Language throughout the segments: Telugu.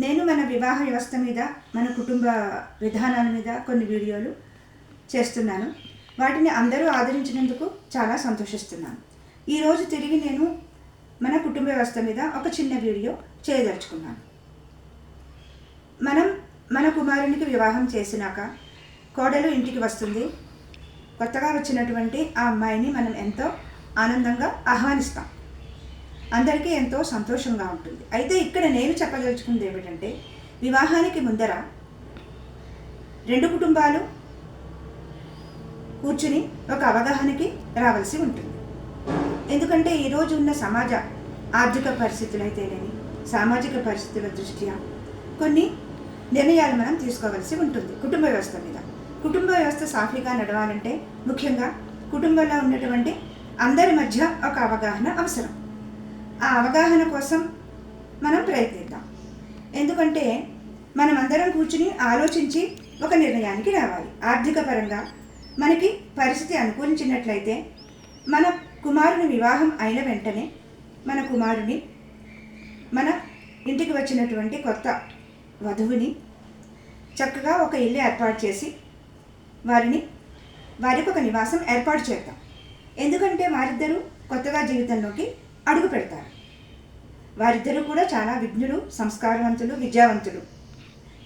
నేను మన వివాహ వ్యవస్థ మీద, మన కుటుంబ విధానాల మీద కొన్ని వీడియోలు చేస్తున్నాను. వాటిని అందరూ ఆదరించినందుకు చాలా సంతోషిస్తున్నాను. ఈరోజు తిరిగి నేను మన కుటుంబ వ్యవస్థ మీద ఒక చిన్న వీడియో చేయదలుచుకున్నాను. మన కుమారునికి వివాహం చేసినాక కోడలు ఇంటికి వస్తుంది. కొత్తగా వచ్చినటువంటి ఆ అమ్మాయిని మనం ఎంతో ఆనందంగా ఆహ్వానిస్తాం. అందరికీ ఎంతో సంతోషంగా ఉంటుంది. అయితే ఇక్కడ నేను చెప్పదలుచుకుంది ఏమిటంటే, వివాహానికి ముందర రెండు కుటుంబాలు కూర్చుని ఒక అవగాహనకి రావాల్సి ఉంటుంది. ఎందుకంటే ఈరోజు ఉన్న సమాజ ఆర్థిక పరిస్థితులు అయితేనేమి, సామాజిక పరిస్థితుల దృష్ట్యా కొన్ని నిర్ణయాలు మనం తీసుకోవాల్సి ఉంటుంది కుటుంబ వ్యవస్థ మీద. కుటుంబ వ్యవస్థ సాఫీగా నడవాలంటే ముఖ్యంగా కుటుంబంలో ఉన్నటువంటి అందరి మధ్య ఒక అవగాహన అవసరం. ఆ అవగాహన కోసం మనం ప్రయత్నిద్దాం. ఎందుకంటే మనం అందరం కూర్చుని ఆలోచించి ఒక నిర్ణయానికి రావాలి. ఆర్థిక పరంగా మనకి పరిస్థితి అనుకూలించినట్లయితే మన కుమారుని వివాహం అయిన వెంటనే మన కుమారుని, మన ఇంటికి వచ్చినటువంటి కొత్త వధువుని చక్కగా ఒక ఇల్లు ఏర్పాటు చేసి వారికి ఒక నివాసం ఏర్పాటు చేద్దాం. ఎందుకంటే వారిద్దరూ కొత్తగా జీవితంలోకి అడుగు పెడతారు. వారిద్దరూ కూడా చాలా విజ్ఞులు, సంస్కారవంతులు, విద్యావంతులు.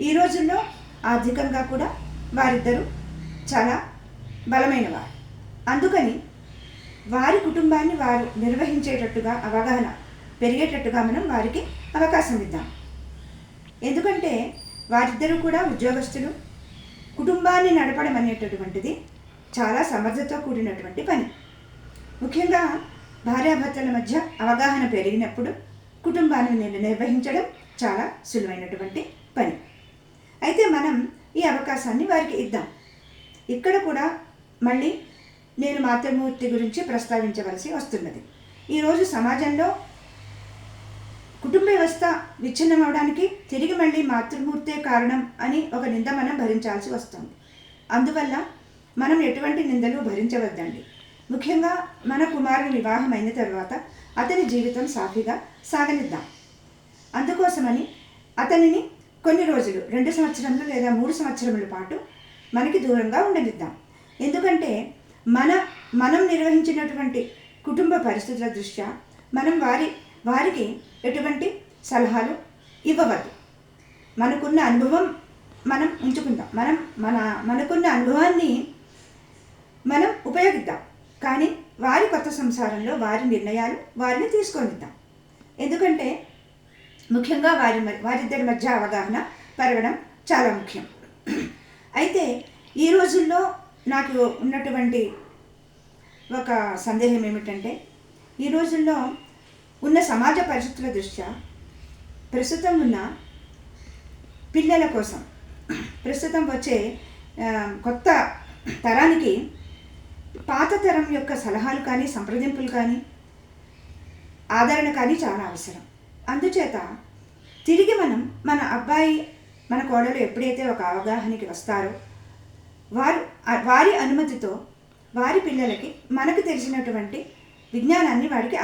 ఈ రోజుల్లో ఆర్థికంగా కూడా వారిద్దరూ చాలా బలమైన వారు. అందుకని వారి కుటుంబాన్ని వారు నిర్వహించేటట్టుగా, అవగాహన పెరిగేటట్టుగా మనం వారికి అవకాశం ఇద్దాం. ఎందుకంటే వారిద్దరూ కూడా ఉద్యోగస్తులు. కుటుంబాన్ని నడపడం అనేటటువంటిది చాలా సమర్థతో కూడినటువంటి పని. ముఖ్యంగా భార్యాభర్తల మధ్య అవగాహన పెరిగినప్పుడు కుటుంబాన్ని నిర్వహించడం చాలా సులువైనటువంటి పని. అయితే మనం ఈ అవకాశాన్ని వారికి ఇద్దాం. ఇక్కడ కూడా మళ్ళీ నేను మాతృమూర్తి గురించి ప్రస్తావించవలసి వస్తున్నది. ఈరోజు సమాజంలో కుటుంబ వ్యవస్థ విచ్ఛిన్నం అవడానికి తిరిగి మళ్ళీ మాతృమూర్తే కారణం అని ఒక నింద మనం భరించాల్సి వస్తుంది. అందువల్ల మనం ఎటువంటి నిందలు భరించవద్దండి. ముఖ్యంగా మన కుమారుని వివాహం అయిన తర్వాత అతని జీవితం సాఫీగా సాగనిద్దాం. అందుకోసమని అతనిని కొన్ని రోజులు, 2 సంవత్సరములు లేదా 3 సంవత్సరముల పాటు మనకి దూరంగా ఉండనిద్దాం. ఎందుకంటే మనం నిర్వహించినటువంటి కుటుంబ పరిస్థితుల దృష్ట్యా మనం వారికి ఎటువంటి సలహాలు ఇవ్వవద్దు. మనకున్న అనుభవం మనం ఉంచుకుందాం. మనకున్న అనుభవాన్ని మనం ఉపయోగిద్దాం. కానీ వారి కొత్త సంసారంలో వారి నిర్ణయాలు వారిని తీసుకొనిద్దాం. ఎందుకంటే ముఖ్యంగా వారిద్దరి మధ్య అవగాహన పెరగడం చాలా ముఖ్యం. అయితే ఈ రోజుల్లో నాకు ఉన్నటువంటి ఒక సందేహం ఏమిటంటే, ఈ రోజుల్లో ఉన్న సమాజ పరిస్థితుల దృష్ట్యా ప్రస్తుతం ఉన్న పిల్లల కోసం, ప్రస్తుతం వచ్చే కొత్త తరానికి పాత తరం యొక్క సలహాలు కానీ, సంప్రదింపులు కానీ, ఆదరణ కానీ చాలా అవసరం. అందుచేత తిరిగి మన అబ్బాయి, మన కోడలు ఎప్పుడైతే ఒక అవగాహనకి వస్తారో వారి అనుమతితో వారి పిల్లలకి మనకు తెలిసినటువంటి విజ్ఞానాన్ని వారికి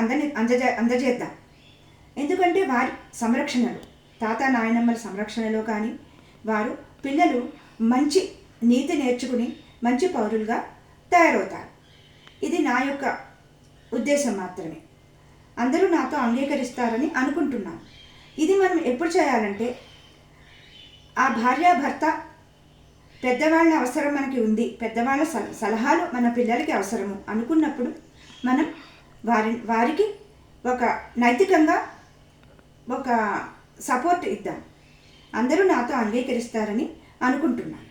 అందజేద్దాం. ఎందుకంటే వారి సంరక్షణలో, తాత నాయనమ్మల సంరక్షణలో కానీ పిల్లలు మంచి నీతి నేర్చుకుని మంచి పౌరులుగా తయారవుతారు. ఇది నా యొక్క ఉద్దేశం మాత్రమే. అందరూ నాతో అంగీకరిస్తారని అనుకుంటున్నాను. ఇది మనం ఎప్పుడు చేయాలంటే, ఆ భార్యాభర్త పెద్దవాళ్ళ అవసరం మనకి ఉంది, పెద్దవాళ్ళ సలహాలు మన పిల్లలకి అవసరము అనుకున్నప్పుడు మనం వారికి ఒక నైతికంగా ఒక సపోర్ట్ ఇద్దాం. అందరూ నాతో అంగీకరిస్తారని అనుకుంటున్నాను.